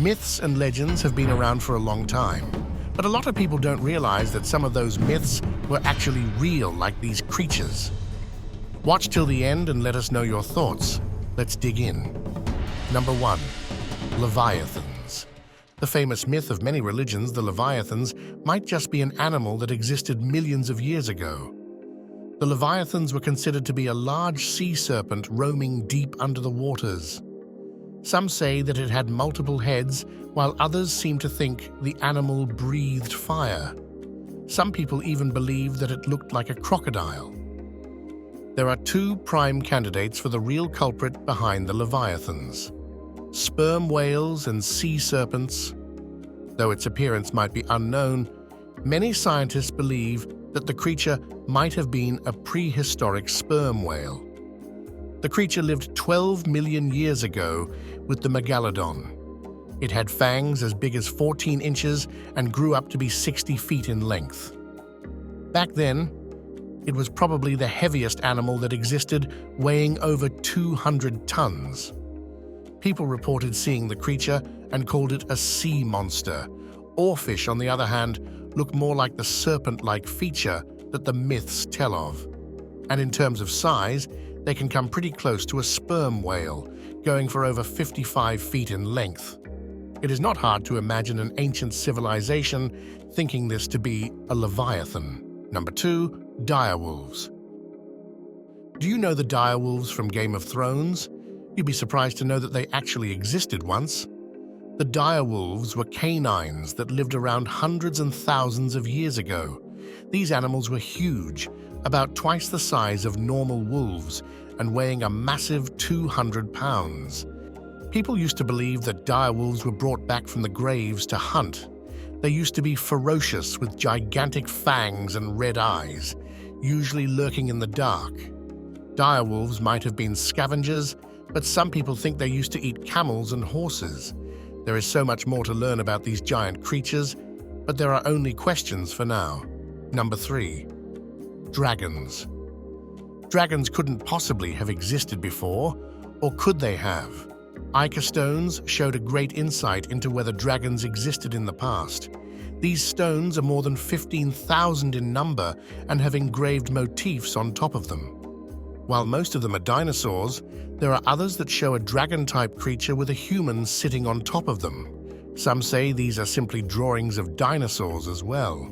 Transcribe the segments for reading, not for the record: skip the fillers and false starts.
Myths and legends have been around for a long time, but a lot of people don't realize that some of those myths were actually real, like these creatures. Watch till the end and let us know your thoughts. Let's dig in. Number 1. Leviathans. The famous myth of many religions, the Leviathans, might just be an animal that existed millions of years ago. The Leviathans were considered to be a large sea serpent roaming deep under the waters. Some say that it had multiple heads, while others seem to think the animal breathed fire. Some people even believe that it looked like a crocodile. There are two prime candidates for the real culprit behind the Leviathans: sperm whales and sea serpents. Though its appearance might be unknown, many scientists believe that the creature might have been a prehistoric sperm whale. The creature lived 12 million years ago with the megalodon. It had fangs as big as 14 inches and grew up to be 60 feet in length. Back then, it was probably the heaviest animal that existed, weighing over 200 tons. People reported seeing the creature and called it a sea monster. Oarfish, on the other hand, look more like the serpent-like feature that the myths tell of. And in terms of size, they can come pretty close to a sperm whale, going for over 55 feet in length. It is not hard to imagine an ancient civilization thinking this to be a Leviathan. Number 2. Direwolves. Do you know the direwolves from Game of Thrones? You'd be surprised to know that they actually existed once. The direwolves were canines that lived around hundreds and thousands of years ago. These animals were huge, about twice the size of normal wolves, and weighing a massive 200 pounds. People used to believe that direwolves were brought back from the graves to hunt. They used to be ferocious with gigantic fangs and red eyes, usually lurking in the dark. Direwolves might have been scavengers, but some people think they used to eat camels and horses. There is so much more to learn about these giant creatures, but there are only questions for now. Number 3. Dragons. Dragons couldn't possibly have existed before, or could they have? Ica stones showed a great insight into whether dragons existed in the past. These stones are more than 15,000 in number and have engraved motifs on top of them. While most of them are dinosaurs, there are others that show a dragon-type creature with a human sitting on top of them. Some say these are simply drawings of dinosaurs as well.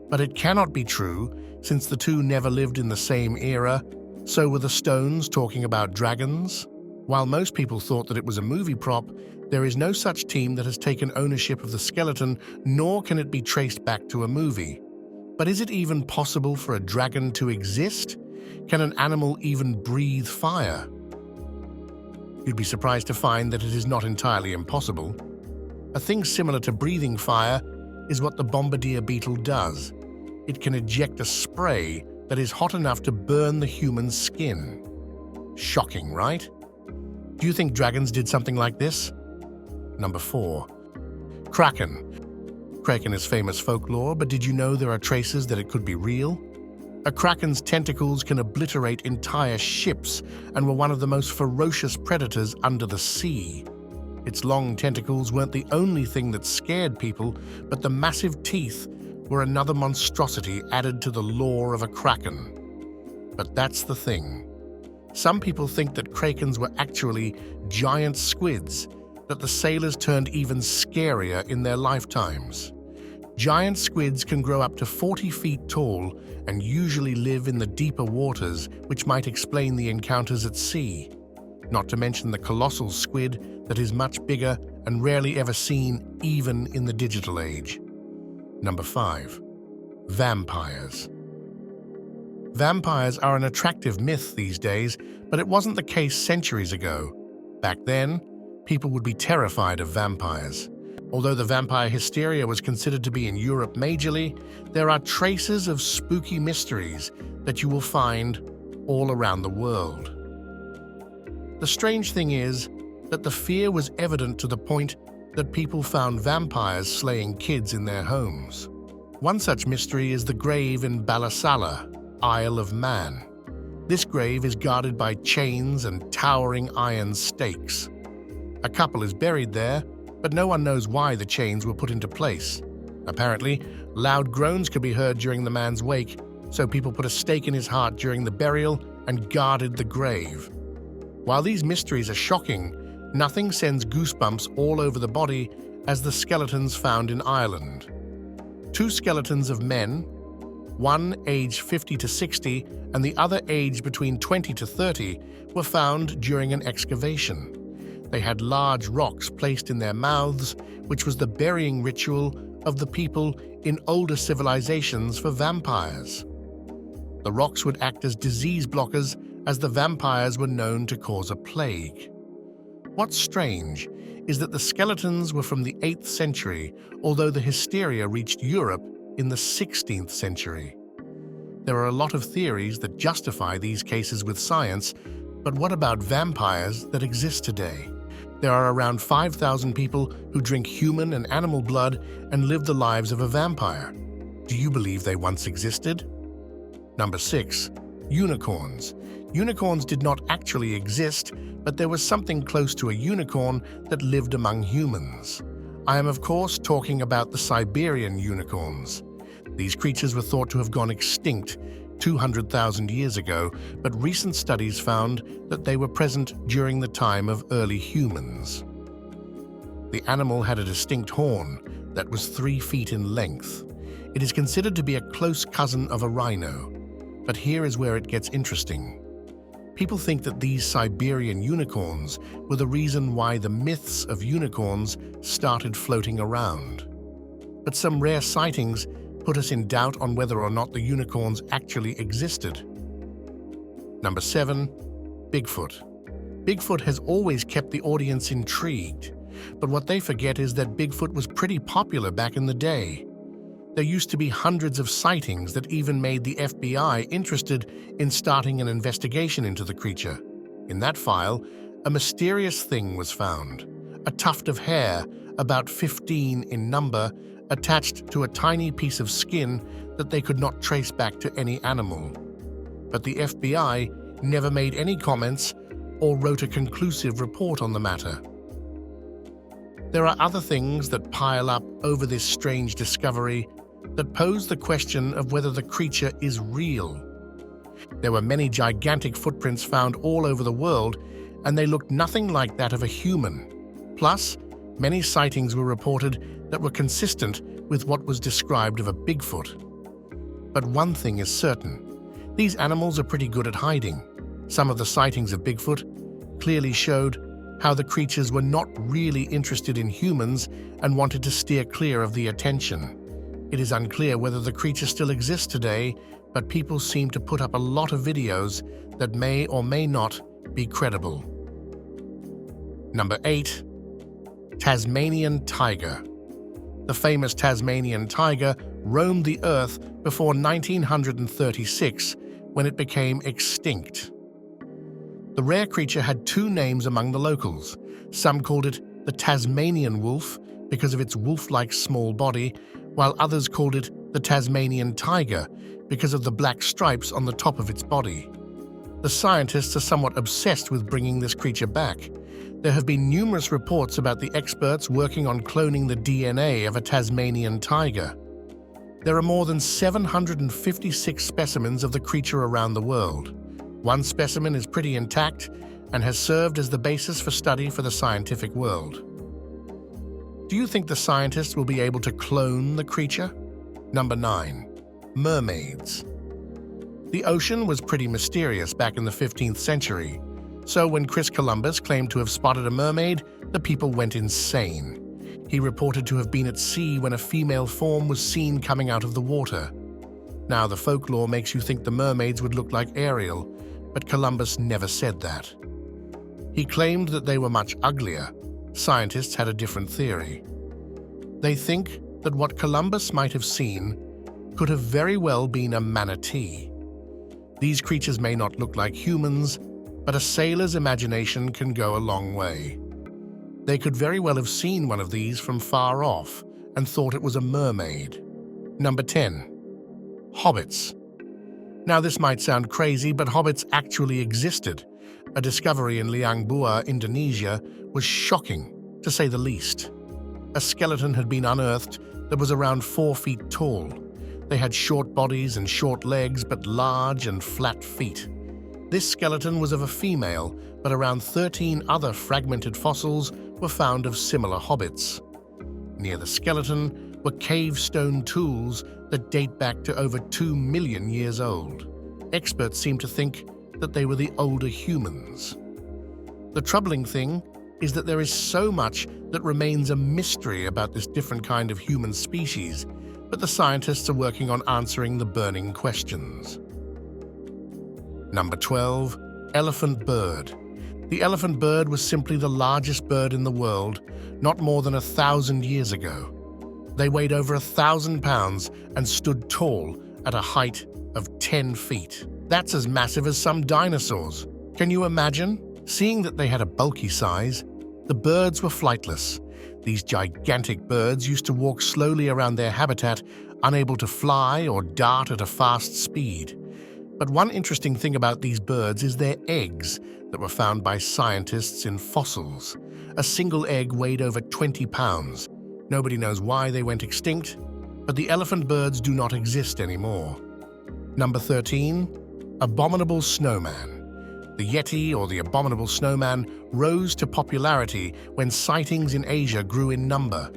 But it cannot be true, since the two never lived in the same era. So were the stones talking about dragons? While most people thought that it was a movie prop, there is no such team that has taken ownership of the skeleton, nor can it be traced back to a movie. But is it even possible for a dragon to exist? Can an animal even breathe fire? You'd be surprised to find that it is not entirely impossible. A thing similar to breathing fire is what the bombardier beetle does. It can eject a spray that is hot enough to burn the human's skin. Shocking, right? Do you think dragons did something like this? Number 4. Kraken. Kraken is famous folklore, but did you know there are traces that it could be real? A kraken's tentacles can obliterate entire ships and were one of the most ferocious predators under the sea. Its long tentacles weren't the only thing that scared people, but the massive teeth were another monstrosity added to the lore of a kraken. But that's the thing. Some people think that krakens were actually giant squids, that the sailors turned even scarier in their lifetimes. Giant squids can grow up to 40 feet tall and usually live in the deeper waters, which might explain the encounters at sea. Not to mention the colossal squid that is much bigger and rarely ever seen even in the digital age. Number 5. Vampires. Vampires are an attractive myth these days, but it wasn't the case centuries ago. Back then, people would be terrified of vampires. Although the vampire hysteria was considered to be in Europe majorly, there are traces of spooky mysteries that you will find all around the world. The strange thing is that the fear was evident to the point that people found vampires slaying kids in their homes. One such mystery is the grave in Balasala, Isle of Man. This grave is guarded by chains and towering iron stakes. A couple is buried there, but no one knows why the chains were put into place. Apparently, loud groans could be heard during the man's wake, so people put a stake in his heart during the burial and guarded the grave. While these mysteries are shocking, nothing sends goosebumps all over the body as the skeletons found in Ireland. 2 skeletons of men, one aged 50 to 60 and the other aged between 20 to 30, were found during an excavation. They had large rocks placed in their mouths, which was the burying ritual of the people in older civilizations for vampires. The rocks would act as disease blockers, as the vampires were known to cause a plague. What's strange is that the skeletons were from the 8th century, although the hysteria reached Europe in the 16th century. There are a lot of theories that justify these cases with science, but what about vampires that exist today? There are around 5,000 people who drink human and animal blood and live the lives of a vampire. Do you believe they once existed? Number 6. Unicorns. Unicorns did not actually exist, but there was something close to a unicorn that lived among humans. I am, of course, talking about the Siberian unicorns. These creatures were thought to have gone extinct 200,000 years ago, but recent studies found that they were present during the time of early humans. The animal had a distinct horn that was 3 feet in length. It is considered to be a close cousin of a rhino. But here is where it gets interesting. People think that these Siberian unicorns were the reason why the myths of unicorns started floating around. But some rare sightings put us in doubt on whether or not the unicorns actually existed. Number 7. Bigfoot. Bigfoot has always kept the audience intrigued, but what they forget is that Bigfoot was pretty popular back in the day. There used to be hundreds of sightings that even made the FBI interested in starting an investigation into the creature. In that file, a mysterious thing was found, a tuft of hair, about 15 in number, attached to a tiny piece of skin that they could not trace back to any animal. But the FBI never made any comments or wrote a conclusive report on the matter. There are other things that pile up over this strange discovery that pose the question of whether the creature is real. There were many gigantic footprints found all over the world, and they looked nothing like that of a human. Plus, many sightings were reported that were consistent with what was described of a Bigfoot. But one thing is certain: these animals are pretty good at hiding. Some of the sightings of Bigfoot clearly showed how the creatures were not really interested in humans and wanted to steer clear of the attention. It is unclear whether the creature still exists today, but people seem to put up a lot of videos that may or may not be credible. Number 8. Tasmanian Tiger. The famous Tasmanian tiger roamed the earth before 1936, when it became extinct. The rare creature had 2 names among the locals. Some called it the Tasmanian wolf because of its wolf-like small body, while others called it the Tasmanian Tiger because of the black stripes on the top of its body. The scientists are somewhat obsessed with bringing this creature back. There have been numerous reports about the experts working on cloning the DNA of a Tasmanian tiger. There are more than 756 specimens of the creature around the world. One specimen is pretty intact and has served as the basis for study for the scientific world. Do you think the scientists will be able to clone the creature? Number 9. Mermaids. The ocean was pretty mysterious back in the 15th century, so when Chris Columbus claimed to have spotted a mermaid, the people went insane. He reported to have been at sea when a female form was seen coming out of the water. Now, the folklore makes you think the mermaids would look like Ariel, but Columbus never said that. He claimed that they were much uglier. Scientists had a different theory. They think that what Columbus might have seen could have very well been a manatee. These creatures may not look like humans, but a sailor's imagination can go a long way. They could very well have seen one of these from far off and thought it was a mermaid. Number 10. Hobbits. Now, this might sound crazy, but hobbits actually existed. A discovery in Liang Bua, Indonesia, was shocking, to say the least. a skeleton had been unearthed that was around 4 feet tall. They had short bodies and short legs, but large and flat feet. This skeleton was of a female, but around 13 other fragmented fossils were found of similar hobbits. Near the skeleton were cave stone tools that date back to over 2 million years old. Experts seem to think that they were the older humans. The troubling thing is that there is so much that remains a mystery about this different kind of human species, but the scientists are working on answering the burning questions. Number 12. Elephant bird. The elephant bird was simply the largest bird in the world, not more than 1,000 years ago. They weighed over 1,000 pounds and stood tall at a height of 10 feet. That's as massive as some dinosaurs. Can you imagine? Seeing that they had a bulky size, the birds were flightless. These gigantic birds used to walk slowly around their habitat, unable to fly or dart at a fast speed. But one interesting thing about these birds is their eggs that were found by scientists in fossils. A single egg weighed over 20 pounds. Nobody knows why they went extinct, but the elephant birds do not exist anymore. Number 13. Abominable snowman. The Yeti, or the abominable snowman, rose to popularity when sightings in Asia grew in number.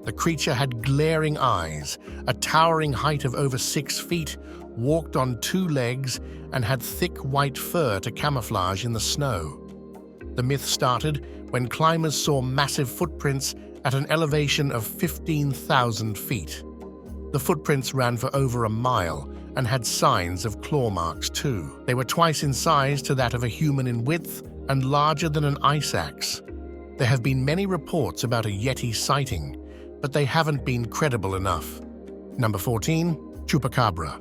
The creature had glaring eyes, a towering height of over 6 feet, walked on 2 legs, and had thick white fur to camouflage in the snow. The myth started when climbers saw massive footprints at an elevation of 15,000 feet. The footprints ran for over a mile and had signs of claw marks too. They were twice in size to that of a human in width and larger than an ice axe. There have been many reports about a Yeti sighting, but they haven't been credible enough. Number 14. Chupacabra.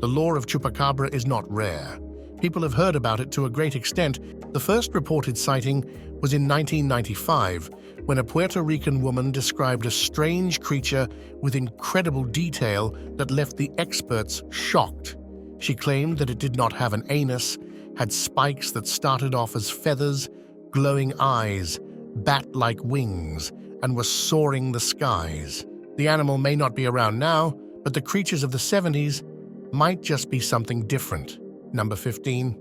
The lore of Chupacabra is not rare. People have heard about it to a great extent. The first reported sighting was in 1995, when a Puerto Rican woman described a strange creature with incredible detail that left the experts shocked. She claimed that it did not have an anus, had spikes that started off as feathers, glowing eyes, bat-like wings, and was soaring the skies. The animal may not be around now, but the creatures of the 70s might just be something different. Number 15.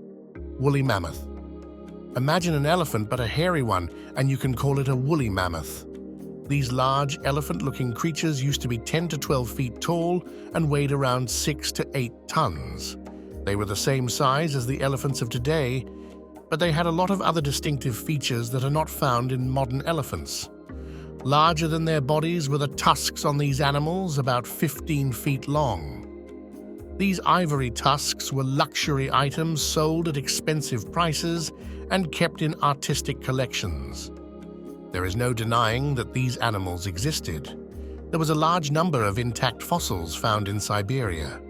Woolly mammoth. Imagine an elephant but a hairy one, and you can call it a woolly mammoth. These large, elephant-looking creatures used to be 10 to 12 feet tall and weighed around 6 to 8 tons. They were the same size as the elephants of today, but they had a lot of other distinctive features that are not found in modern elephants. Larger than their bodies were the tusks on these animals, about 15 feet long. These ivory tusks were luxury items sold at expensive prices and kept in artistic collections. There is no denying that these animals existed. There was a large number of intact fossils found in Siberia.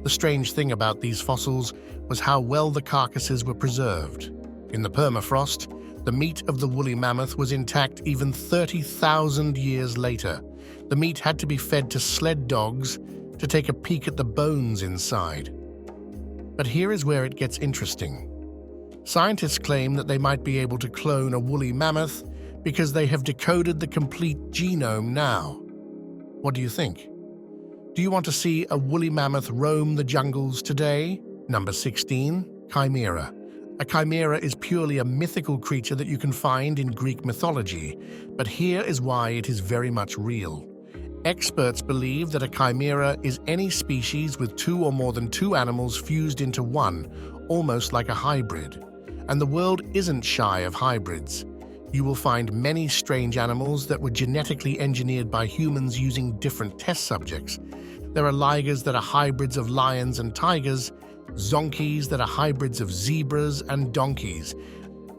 The strange thing about these fossils was how well the carcasses were preserved. In the permafrost, the meat of the woolly mammoth was intact even 30,000 years later. The meat had to be fed to sled dogs to take a peek at the bones inside. But here is where it gets interesting. Scientists claim that they might be able to clone a woolly mammoth because they have decoded the complete genome now. What do you think? Do you want to see a woolly mammoth roam the jungles today? Number 16. Chimera. A chimera is purely a mythical creature that you can find in Greek mythology, but here is why it is very much real. Experts believe that a chimera is any species with 2 or more than 2 animals fused into one, almost like a hybrid. And the world isn't shy of hybrids. You will find many strange animals that were genetically engineered by humans using different test subjects. There are ligers that are hybrids of lions and tigers, zonkies that are hybrids of zebras and donkeys.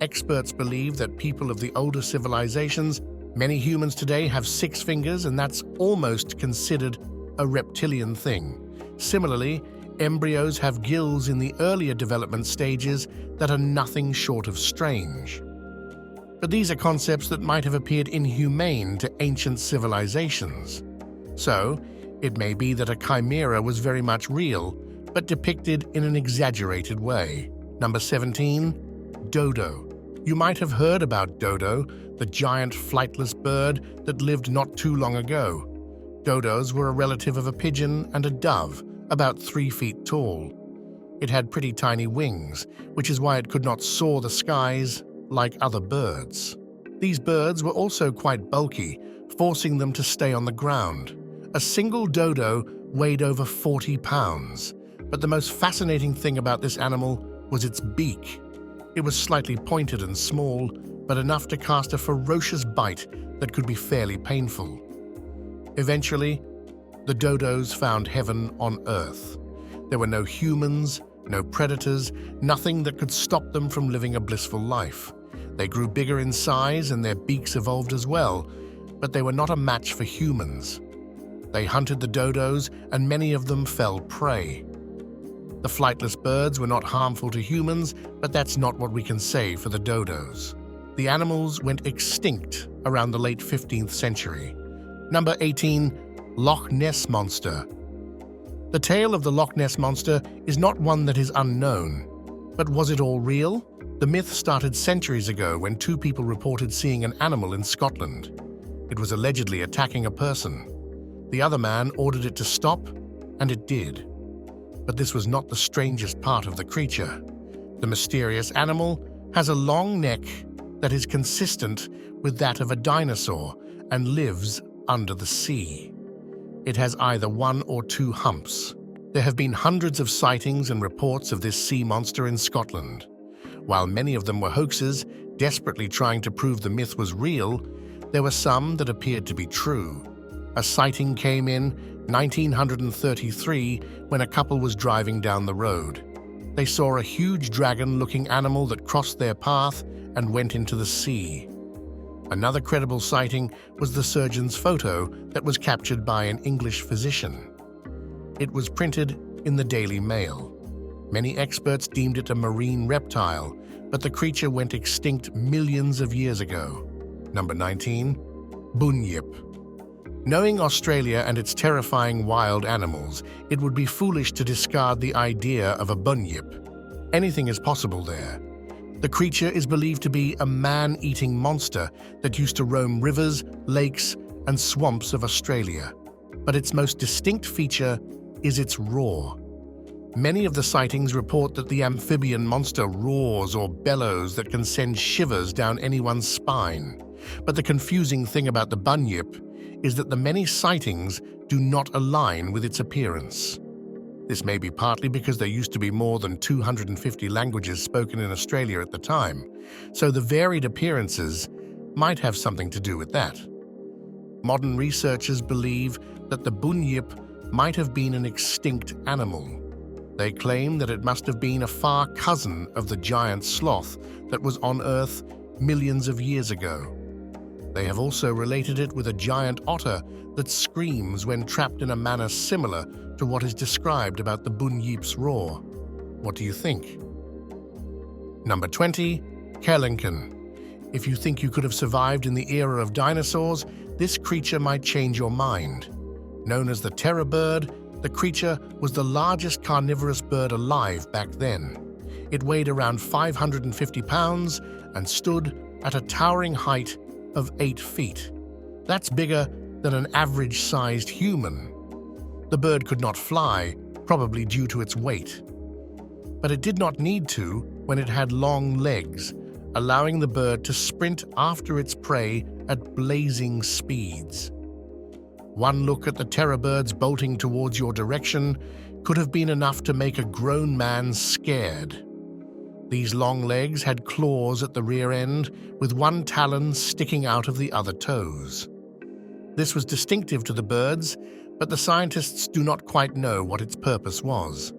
Experts believe that people of the older civilizations, many humans today have 6 fingers, and that's almost considered a reptilian thing. Similarly, embryos have gills in the earlier development stages that are nothing short of strange. But these are concepts that might have appeared inhumane to ancient civilizations. So, it may be that a chimera was very much real, but depicted in an exaggerated way. Number 17. Dodo. You might have heard about Dodo, the giant flightless bird that lived not too long ago. Dodos were a relative of a pigeon and a dove, about 3 feet tall. It had pretty tiny wings, which is why it could not soar the skies like other birds. These birds were also quite bulky, forcing them to stay on the ground. A single dodo weighed over 40 pounds, but the most fascinating thing about this animal was its beak. It was slightly pointed and small, but enough to cast a ferocious bite that could be fairly painful. Eventually, the dodos found heaven on Earth. There were no humans, no predators, nothing that could stop them from living a blissful life. They grew bigger in size and their beaks evolved as well, but they were not a match for humans. They hunted the dodos and many of them fell prey. The flightless birds were not harmful to humans, but that's not what we can say for the dodos. The animals went extinct around the late 15th century. Number 18. Loch Ness Monster. The tale of the Loch Ness Monster is not one that is unknown. But was it all real? The myth started centuries ago when 2 people reported seeing an animal in Scotland. It was allegedly attacking a person. The other man ordered it to stop, and it did. But this was not the strangest part of the creature. The mysterious animal has a long neck that is consistent with that of a dinosaur and lives under the sea. It has either 1 or 2 humps. There have been hundreds of sightings and reports of this sea monster in Scotland. While many of them were hoaxes, desperately trying to prove the myth was real, there were some that appeared to be true. A sighting came in 1933 when a couple was driving down the road. They saw a huge dragon-looking animal that crossed their path and went into the sea. Another credible sighting was the surgeon's photo that was captured by an English physician. It was printed in the Daily Mail. Many experts deemed it a marine reptile, but the creature went extinct millions of years ago. Number 19. Bunyip. Knowing Australia and its terrifying wild animals, it would be foolish to discard the idea of a bunyip. Anything is possible there. The creature is believed to be a man-eating monster that used to roam rivers, lakes, and swamps of Australia. But its most distinct feature is its roar. Many of the sightings report that the amphibian monster roars or bellows that can send shivers down anyone's spine. But the confusing thing about the bunyip is that the many sightings do not align with its appearance. This may be partly because there used to be more than 250 languages spoken in Australia at the time, so the varied appearances might have something to do with that. Modern researchers believe that the bunyip might have been an extinct animal. They claim that it must have been a far cousin of the giant sloth that was on Earth millions of years ago. They have also related it with a giant otter that screams when trapped in a manner similar to what is described about the bunyip's roar. What do you think? Number 20. Kellen. If you think you could have survived in the era of dinosaurs, this creature might change your mind. Known as the terror bird, the creature was the largest carnivorous bird alive back then. It weighed around 550 pounds and stood at a towering height of 8 feet. That's bigger than an average-sized human. The bird could not fly, probably due to its weight. But it did not need to when it had long legs, allowing the bird to sprint after its prey at blazing speeds. One look at the terror birds bolting towards your direction could have been enough to make a grown man scared. These long legs had claws at the rear end, with one talon sticking out of the other toes. This was distinctive to the birds, but the scientists do not quite know what its purpose was.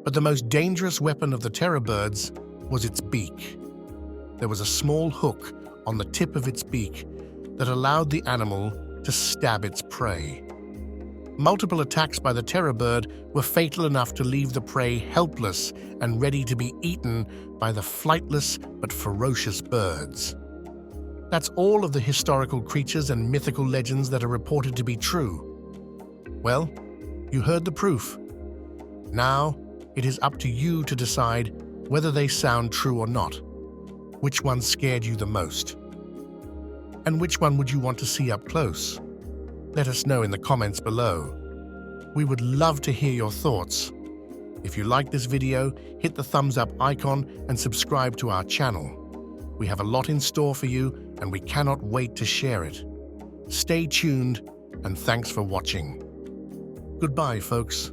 But the most dangerous weapon of the terror birds was its beak. There was a small hook on the tip of its beak that allowed the animal to stab its prey. Multiple attacks by the terror bird were fatal enough to leave the prey helpless and ready to be eaten by the flightless but ferocious birds. That's all of the historical creatures and mythical legends that are reported to be true. Well, you heard the proof. Now, it is up to you to decide whether they sound true or not. Which one scared you the most? And which one would you want to see up close? Let us know in the comments below. We would love to hear your thoughts. If you like this video, hit the thumbs up icon and subscribe to our channel. We have a lot in store for you and we cannot wait to share it. Stay tuned and thanks for watching. Goodbye, folks.